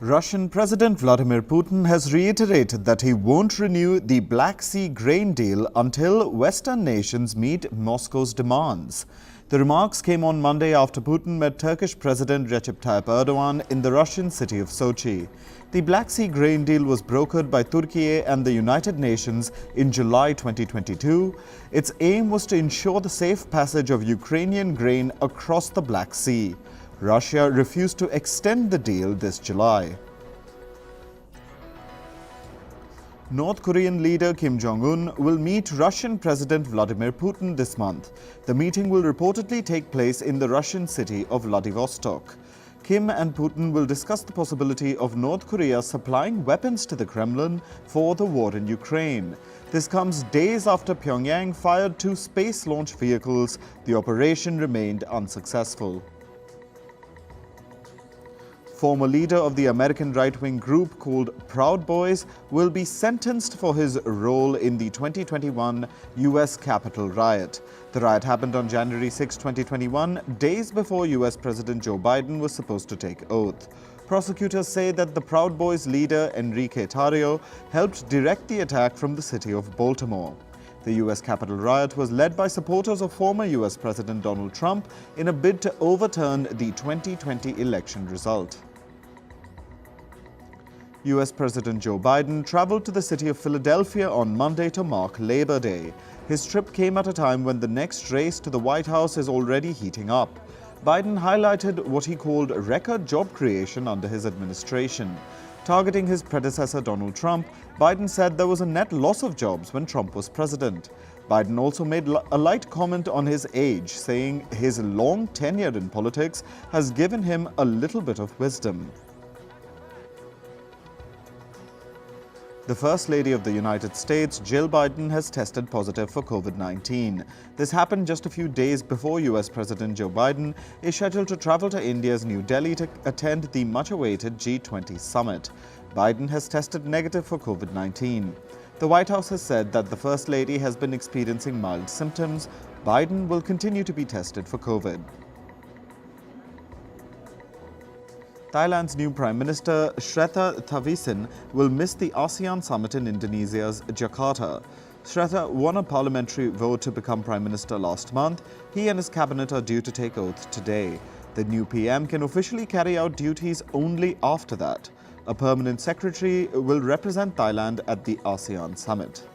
Russian President Vladimir Putin has reiterated that he won't renew the Black Sea grain deal until Western nations meet Moscow's demands. The remarks came on Monday after Putin met Turkish President Recep Tayyip Erdogan in the Russian city of Sochi. The Black Sea grain deal was brokered by Turkey and the United Nations in July 2022. Its aim was to ensure the safe passage of Ukrainian grain across the Black Sea. Russia refused to extend the deal this July. North Korean leader Kim Jong-Un will meet Russian President Vladimir Putin this month. The meeting will reportedly take place in the Russian city of Vladivostok. Kim and Putin will discuss the possibility of North Korea supplying weapons to the Kremlin for the war in Ukraine. This comes days after Pyongyang fired 2 space launch vehicles. The operation remained unsuccessful. Former leader of the American right-wing group called Proud Boys will be sentenced for his role in the 2021 U.S. Capitol riot. The riot happened on January 6, 2021, days before U.S. President Joe Biden was supposed to take oath. Prosecutors say that the Proud Boys leader Enrique Tarrio helped direct the attack from the city of Baltimore. The U.S. Capitol riot was led by supporters of former U.S. President Donald Trump in a bid to overturn the 2020 election result. U.S. President Joe Biden traveled to the city of Philadelphia on Monday to mark Labor Day. His trip came at a time when the next race to the White House is already heating up. Biden highlighted what he called record job creation under his administration. Targeting his predecessor Donald Trump, Biden said there was a net loss of jobs when Trump was president. Biden also made a light comment on his age, saying his long tenure in politics has given him a little bit of wisdom. The First Lady of the United States, Jill Biden, has tested positive for COVID-19. This happened just a few days before U.S. President Joe Biden is scheduled to travel to India's New Delhi to attend the much-awaited G20 summit. Biden has tested negative for COVID-19. The White House has said that the First Lady has been experiencing mild symptoms. Biden will continue to be tested for COVID. Thailand's new Prime Minister, Srettha Thavisin, will miss the ASEAN summit in Indonesia's Jakarta. Srettha won a parliamentary vote to become Prime Minister last month. He and his cabinet are due to take oath today. The new PM can officially carry out duties only after that. A permanent secretary will represent Thailand at the ASEAN summit.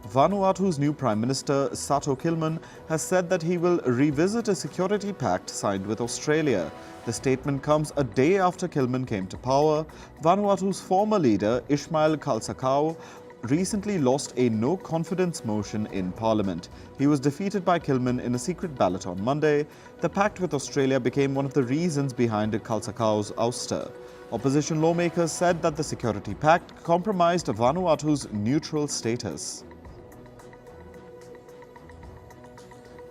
Vanuatu's new Prime Minister, Sato Kilman, has said that he will revisit a security pact signed with Australia. The statement comes a day after Kilman came to power. Vanuatu's former leader, Ismail Kalsakau, recently lost a no-confidence motion in Parliament. He was defeated by Kilman in a secret ballot on Monday. The pact with Australia became one of the reasons behind Kalsakau's ouster. Opposition lawmakers said that the security pact compromised Vanuatu's neutral status.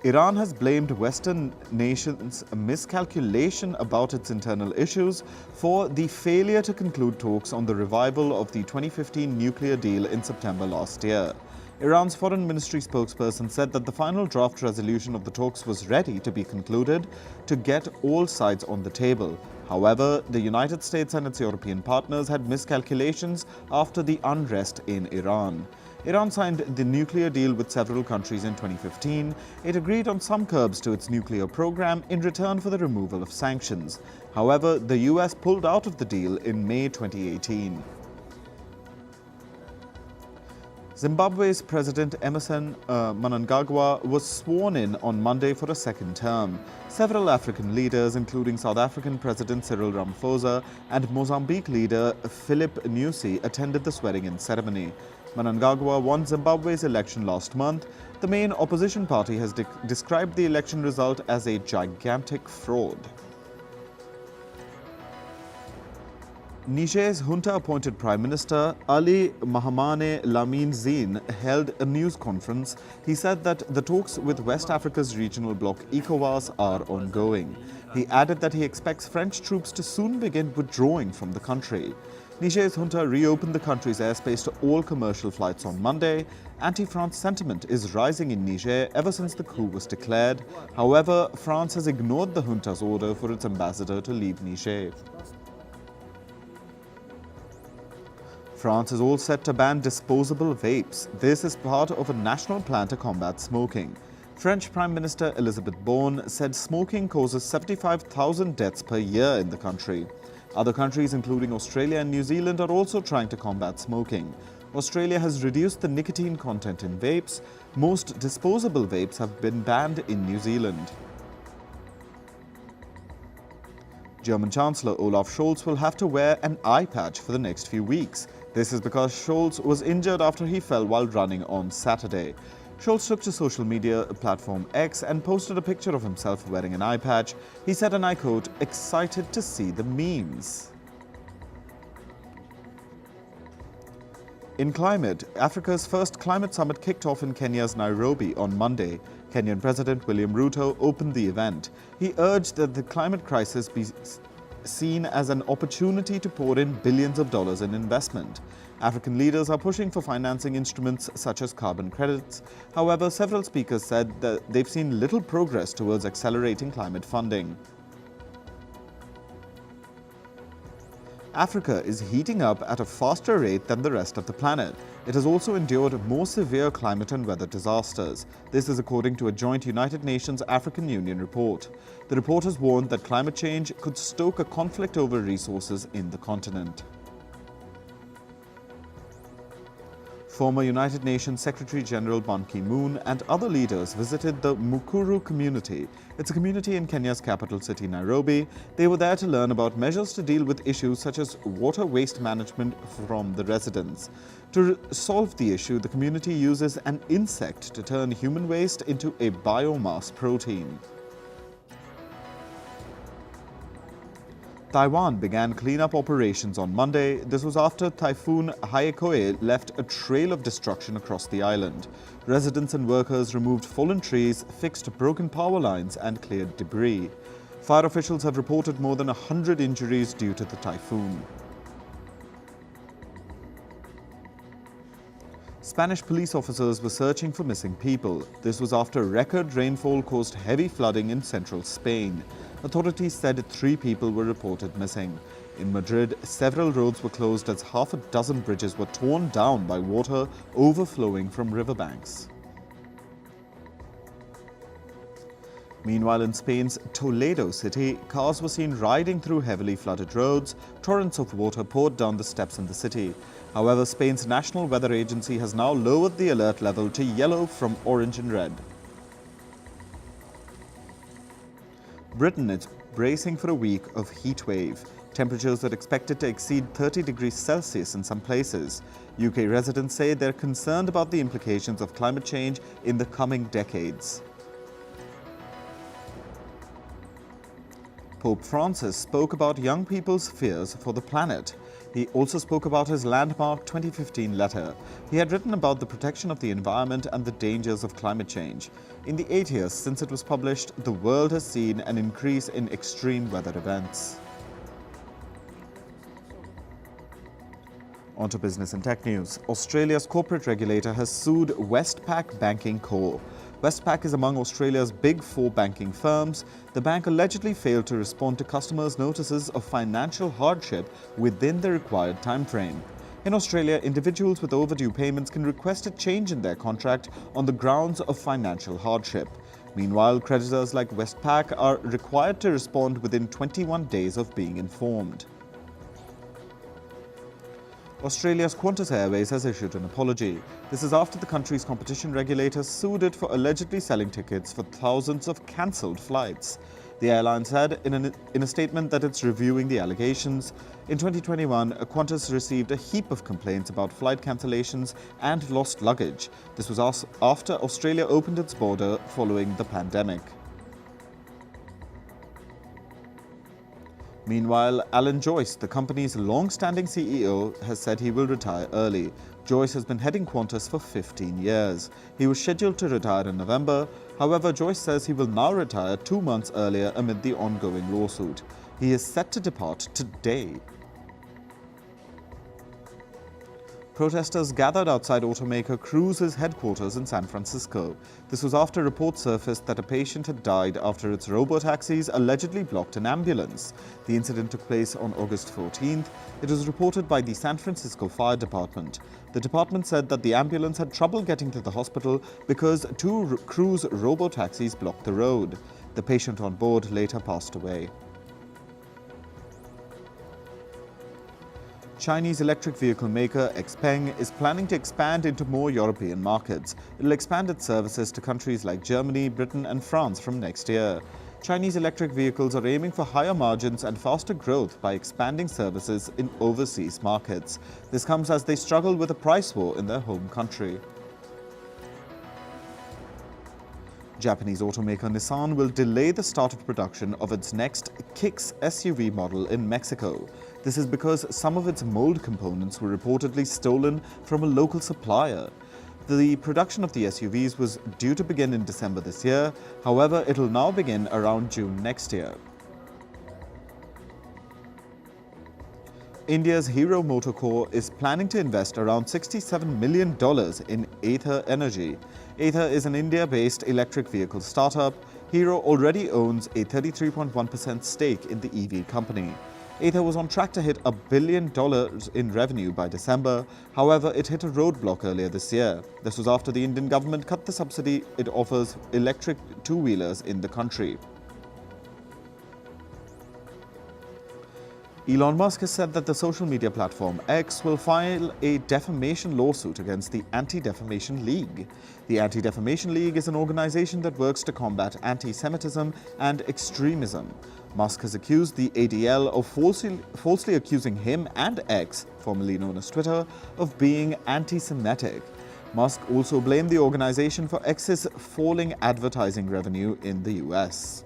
Iran has blamed Western nations' miscalculation about its internal issues for the failure to conclude talks on the revival of the 2015 nuclear deal in September last year. Iran's foreign ministry spokesperson said that the final draft resolution of the talks was ready to be concluded to get all sides on the table. However, the United States and its European partners had miscalculations after the unrest in Iran. Iran signed the nuclear deal with several countries in 2015. It agreed on some curbs to its nuclear program in return for the removal of sanctions. However, the US pulled out of the deal in May 2018. Zimbabwe's President Emmerson Mnangagwa was sworn in on Monday for a second term. Several African leaders, including South African President Cyril Ramaphosa and Mozambique leader Filipe Nyusi, attended the swearing-in ceremony. Mnangagwa won Zimbabwe's election last month. The main opposition party has described the election result as a gigantic fraud. Niger's junta-appointed Prime Minister Ali Mahamane Lamine Zeine held a news conference. He said that the talks with West Africa's regional bloc ECOWAS are ongoing. He added that he expects French troops to soon begin withdrawing from the country. Niger's junta reopened the country's airspace to all commercial flights on Monday. Anti-France sentiment is rising in Niger ever since the coup was declared. However, France has ignored the junta's order for its ambassador to leave Niger. France is all set to ban disposable vapes. This is part of a national plan to combat smoking. French Prime Minister Elisabeth Borne said smoking causes 75,000 deaths per year in the country. Other countries, including Australia and New Zealand, are also trying to combat smoking. Australia has reduced the nicotine content in vapes. Most disposable vapes have been banned in New Zealand. German Chancellor Olaf Scholz will have to wear an eye patch for the next few weeks. This is because Scholz was injured after he fell while running on Saturday. Scholz took to social media platform X and posted a picture of himself wearing an eye patch. He said, and I quote, "Excited to see the memes." In climate, Africa's first climate summit kicked off in Kenya's Nairobi on Monday. Kenyan President William Ruto opened the event. He urged that the climate crisis be seen as an opportunity to pour in billions of dollars in investment. African leaders are pushing for financing instruments such as carbon credits. However, several speakers said that they've seen little progress towards accelerating climate funding. Africa is heating up at a faster rate than the rest of the planet. It has also endured more severe climate and weather disasters. This is according to a joint United Nations African Union report. The report has warned that climate change could stoke a conflict over resources in the continent. Former United Nations Secretary General Ban Ki-moon and other leaders visited the Mukuru community. It's a community in Kenya's capital city, Nairobi. They were there to learn about measures to deal with issues such as water waste management from the residents. To solve the issue, the community uses an insect to turn human waste into a biomass protein. Taiwan began cleanup operations on Monday. This was after Typhoon Haikui left a trail of destruction across the island. Residents and workers removed fallen trees, fixed broken power lines, and cleared debris. Fire officials have reported more than 100 injuries due to the typhoon. Spanish police officers were searching for missing people. This was after record rainfall caused heavy flooding in central Spain. Authorities said 3 people were reported missing. In Madrid, several roads were closed as half a dozen bridges were torn down by water overflowing from riverbanks. Meanwhile, in Spain's Toledo city, cars were seen riding through heavily flooded roads. Torrents of water poured down the steps in the city. However, Spain's National Weather Agency has now lowered the alert level to yellow from orange and red. Britain is bracing for a week of heat wave. Temperatures are expected to exceed 30 degrees Celsius in some places. UK residents say they're concerned about the implications of climate change in the coming decades. Pope Francis spoke about young people's fears for the planet. He also spoke about his landmark 2015 letter. He had written about the protection of the environment and the dangers of climate change. In the 8 years since it was published, the world has seen an increase in extreme weather events. On to business and tech news. Australia's corporate regulator has sued Westpac Banking Co. Westpac is among Australia's big 4 banking firms. The bank allegedly failed to respond to customers' notices of financial hardship within the required timeframe. In Australia, individuals with overdue payments can request a change in their contract on the grounds of financial hardship. Meanwhile, creditors like Westpac are required to respond within 21 days of being informed. Australia's Qantas Airways has issued an apology. This is after the country's competition regulators sued it for allegedly selling tickets for thousands of cancelled flights. The airline said in a statement that it's reviewing the allegations. In 2021, Qantas received a heap of complaints about flight cancellations and lost luggage. This was after Australia opened its border following the pandemic. Meanwhile, Alan Joyce, the company's long-standing CEO, has said he will retire early. Joyce has been heading Qantas for 15 years. He was scheduled to retire in November. However, Joyce says he will now retire 2 months earlier amid the ongoing lawsuit. He is set to depart today. Protesters gathered outside automaker Cruise's headquarters in San Francisco. This was after reports surfaced that a patient had died after its robotaxis allegedly blocked an ambulance. The incident took place on August 14th. It was reported by the San Francisco Fire Department. The department said that the ambulance had trouble getting to the hospital because two Cruise robotaxis blocked the road. The patient on board later passed away. Chinese electric vehicle maker XPeng is planning to expand into more European markets. It will expand its services to countries like Germany, Britain and France from next year. Chinese electric vehicles are aiming for higher margins and faster growth by expanding services in overseas markets. This comes as they struggle with a price war in their home country. Japanese automaker Nissan will delay the start of production of its next Kicks SUV model in Mexico. This is because some of its mold components were reportedly stolen from a local supplier. The production of the SUVs was due to begin in December this year. However, it will now begin around June next year. India's Hero MotoCorp is planning to invest around $67 million in Ather Energy. Ather is an India-based electric vehicle startup. Hero already owns a 33.1% stake in the EV company. Ather was on track to hit $1 billion in revenue by December. However, it hit a roadblock earlier this year. This was after the Indian government cut the subsidy it offers electric two-wheelers in the country. Elon Musk has said that the social media platform X will file a defamation lawsuit against the Anti-Defamation League. The Anti-Defamation League is an organization that works to combat anti-Semitism and extremism. Musk has accused the ADL of falsely accusing him and X, formerly known as Twitter, of being anti-Semitic. Musk also blamed the organization for X's falling advertising revenue in the US.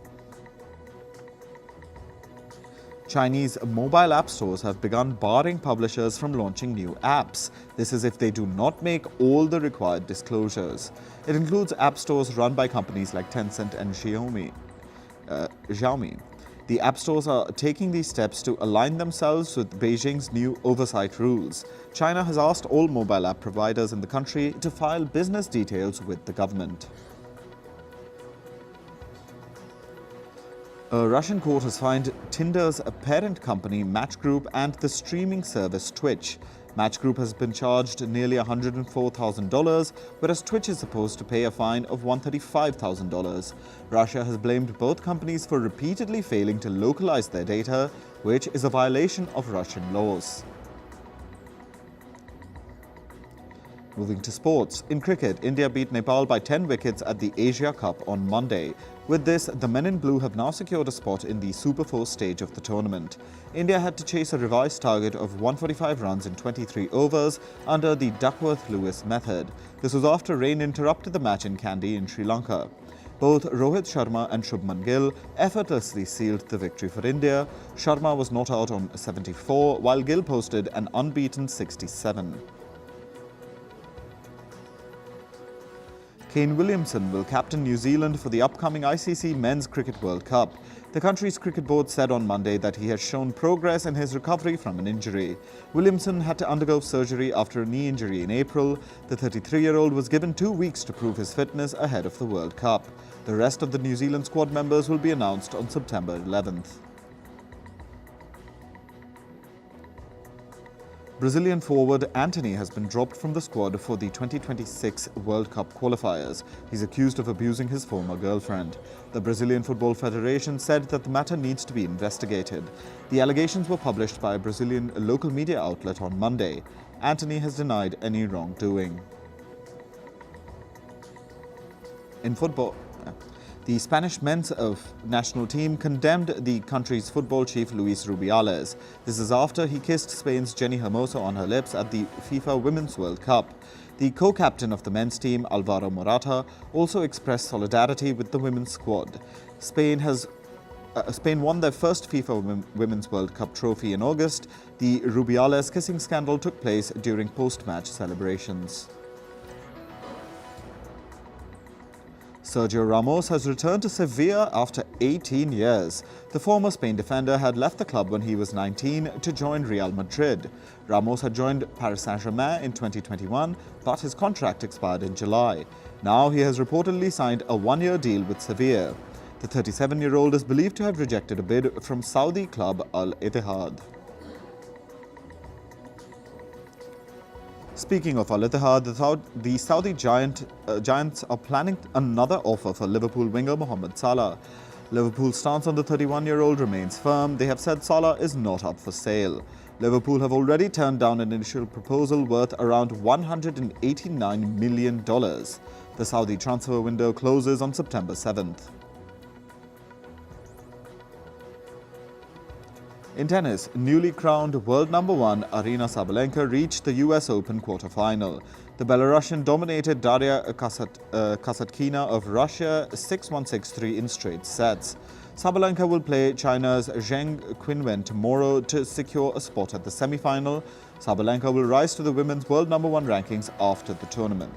Chinese mobile app stores have begun barring publishers from launching new apps. This is if they do not make all the required disclosures. It includes app stores run by companies like Tencent and Xiaomi. The app stores are taking these steps to align themselves with Beijing's new oversight rules. China has asked all mobile app providers in the country to file business details with the government. A Russian court has fined Tinder's parent company Match Group and the streaming service Twitch. Match Group has been charged nearly $104,000, whereas Twitch is supposed to pay a fine of $135,000. Russia has blamed both companies for repeatedly failing to localize their data, which is a violation of Russian laws. Moving to sports. In cricket, India beat Nepal by 10 wickets at the Asia Cup on Monday. With this, the men in blue have now secured a spot in the Super 4 stage of the tournament. India had to chase a revised target of 145 runs in 23 overs under the Duckworth-Lewis method. This was after rain interrupted the match in Kandy in Sri Lanka. Both Rohit Sharma and Shubman Gill effortlessly sealed the victory for India. Sharma was not out on 74, while Gill posted an unbeaten 67. Kane Williamson will captain New Zealand for the upcoming ICC Men's Cricket World Cup. The country's cricket board said on Monday that he has shown progress in his recovery from an injury. Williamson had to undergo surgery after a knee injury in April. The 33-year-old was given 2 weeks to prove his fitness ahead of the World Cup. The rest of the New Zealand squad members will be announced on September 11th. Brazilian forward Antony has been dropped from the squad for the 2026 World Cup qualifiers. He's accused of abusing his former girlfriend. The Brazilian Football Federation said that the matter needs to be investigated. The allegations were published by a Brazilian local media outlet on Monday. Antony has denied any wrongdoing. In football, the Spanish men's national team condemned the country's football chief Luis Rubiales. This is after he kissed Spain's Jenny Hermoso on her lips at the FIFA Women's World Cup. The co-captain of the men's team, Alvaro Morata, also expressed solidarity with the women's squad. Spain won their first FIFA Women's World Cup trophy in August. The Rubiales kissing scandal took place during post-match celebrations. Sergio Ramos has returned to Sevilla after 18 years. The former Spain defender had left the club when he was 19 to join Real Madrid. Ramos had joined Paris Saint-Germain in 2021, but his contract expired in July. Now he has reportedly signed a one-year deal with Sevilla. The 37-year-old is believed to have rejected a bid from Saudi club Al Ittihad. Speaking of Al Ittihad, the Saudi Giants are planning another offer for Liverpool winger Mohamed Salah. Liverpool's stance on the 31-year-old remains firm. They have said Salah is not up for sale. Liverpool have already turned down an initial proposal worth around $189 million. The Saudi transfer window closes on September 7th. In tennis, newly crowned world number 1 Aryna Sabalenka reached the US Open quarterfinal. The Belarusian dominated Daria Kasatkina of Russia 6-1, 6-3 in straight sets. Sabalenka will play China's Zheng Qinwen tomorrow to secure a spot at the semi-final. Sabalenka will rise to the women's world number 1 rankings after the tournament.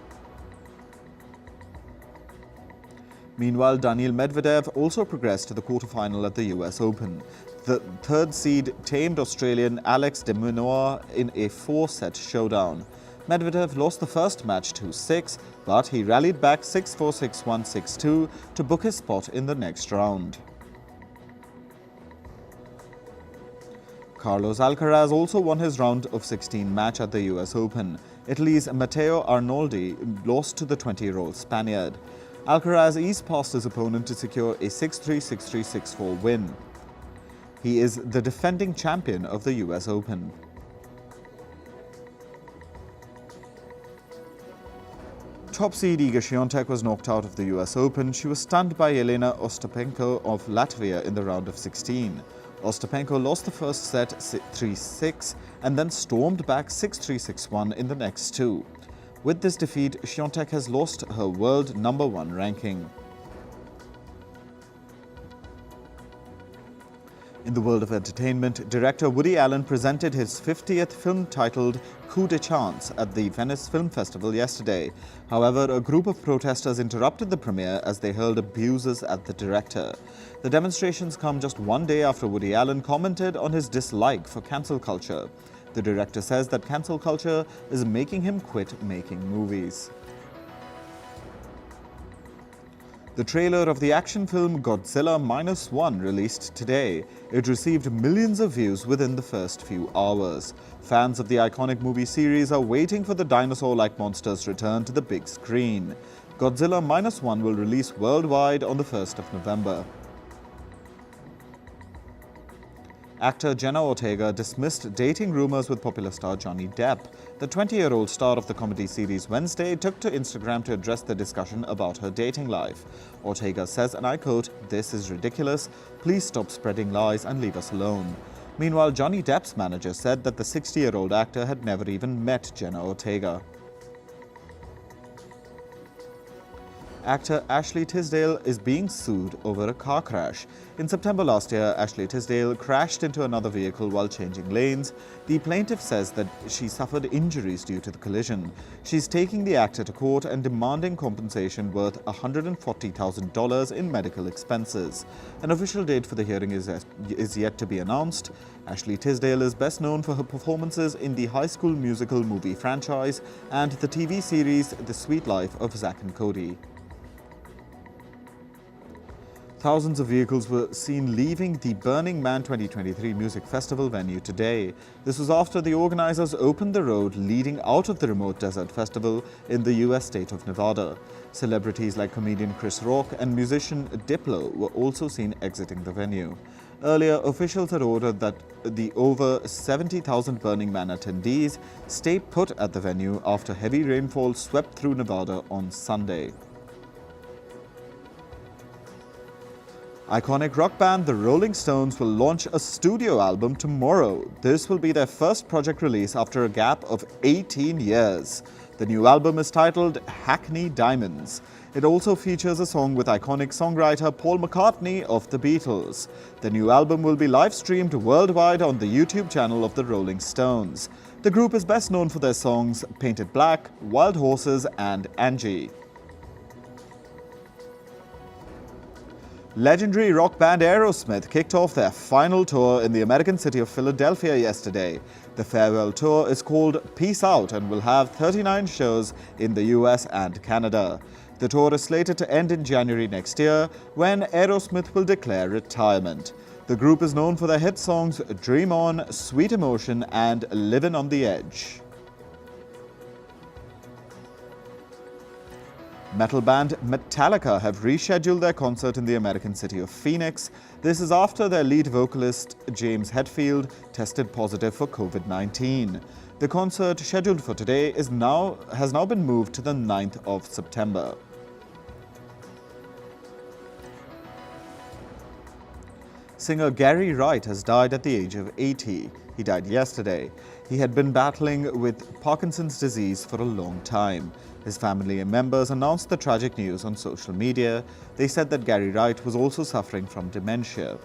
Meanwhile, Daniil Medvedev also progressed to the quarterfinal at the US Open. The third seed tamed Australian Alex de Minaur in a 4-set showdown. Medvedev lost the first match 2-6, but he rallied back 6-4, 6-1, 6-2 to book his spot in the next round. Carlos Alcaraz also won his round of 16 match at the US Open. Italy's Matteo Arnoldi lost to the 20-year-old Spaniard. Alcaraz eased past his opponent to secure a 6-3, 6-3, 6-4 win. He is the defending champion of the US Open. Top seed Iga Swiatek was knocked out of the US Open. She was stunned by Jelena Ostapenko of Latvia in the round of 16. Ostapenko lost the first set 3-6 and then stormed back 6-3, 6-1 in the next two. With this defeat, Swiatek has lost her world number 1 ranking. In the world of entertainment, director Woody Allen presented his 50th film titled Coup de Chance at the Venice Film Festival yesterday. However, a group of protesters interrupted the premiere as they hurled abuses at the director. The demonstrations come just one day after Woody Allen commented on his dislike for cancel culture. The director says that cancel culture is making him quit making movies. The trailer of the action film Godzilla -1 released today. It received millions of views within the first few hours. Fans of the iconic movie series are waiting for the dinosaur-like monster's return to the big screen. Godzilla -1 will release worldwide on the 1st of November. Actor Jenna Ortega dismissed dating rumors with popular star Johnny Depp. The 20-year-old star of the comedy series Wednesday took to Instagram to address the discussion about her dating life. Ortega says, and I quote, "This is ridiculous. Please stop spreading lies and leave us alone." Meanwhile, Johnny Depp's manager said that the 60-year-old actor had never even met Jenna Ortega. Actor Ashley Tisdale is being sued over a car crash. In September last year, Ashley Tisdale crashed into another vehicle while changing lanes. The plaintiff says that she suffered injuries due to the collision. She's taking the actor to court and demanding compensation worth $140,000 in medical expenses. An official date for the hearing is yet to be announced. Ashley Tisdale is best known for her performances in the High School Musical movie franchise and the TV series The Sweet Life of Zack and Cody. Thousands of vehicles were seen leaving the Burning Man 2023 music festival venue today. This was after the organizers opened the road leading out of the remote desert festival in the US state of Nevada. Celebrities like comedian Chris Rock and musician Diplo were also seen exiting the venue. Earlier, officials had ordered that the over 70,000 Burning Man attendees stay put at the venue after heavy rainfall swept through Nevada on Sunday. Iconic rock band The Rolling Stones will launch a studio album tomorrow. This will be their first project release after a gap of 18 years. The new album is titled Hackney Diamonds. It also features a song with iconic songwriter Paul McCartney of the Beatles. The new album will be live-streamed worldwide on the YouTube channel of The Rolling Stones. The group is best known for their songs Painted Black, Wild Horses and Angie. Legendary rock band Aerosmith kicked off their final tour in the American city of Philadelphia yesterday. The farewell tour is called Peace Out and will have 39 shows in the US and Canada. The tour is slated to end in January next year, when Aerosmith will declare retirement. The group is known for their hit songs Dream On, Sweet Emotion and Livin' on the Edge. Metal band Metallica have rescheduled their concert in the American city of Phoenix. This is after their lead vocalist James Hetfield tested positive for COVID-19. The concert, scheduled for today, has now been moved to the 9th of September. Singer Gary Wright has died at the age of 80. He died yesterday. He had been battling with Parkinson's disease for a long time. His family and members announced the tragic news on social media. They said that Gary Wright was also suffering from dementia.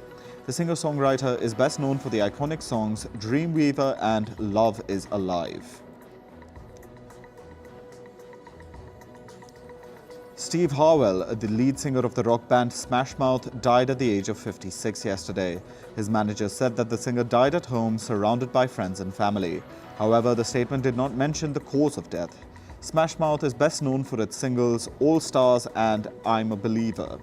The singer-songwriter is best known for the iconic songs Dreamweaver and Love is Alive. Steve Harwell, the lead singer of the rock band Smash Mouth, died at the age of 56 yesterday. His manager said that the singer died at home, surrounded by friends and family. However, the statement did not mention the cause of death. Smash Mouth is best known for its singles All Stars and I'm a Believer.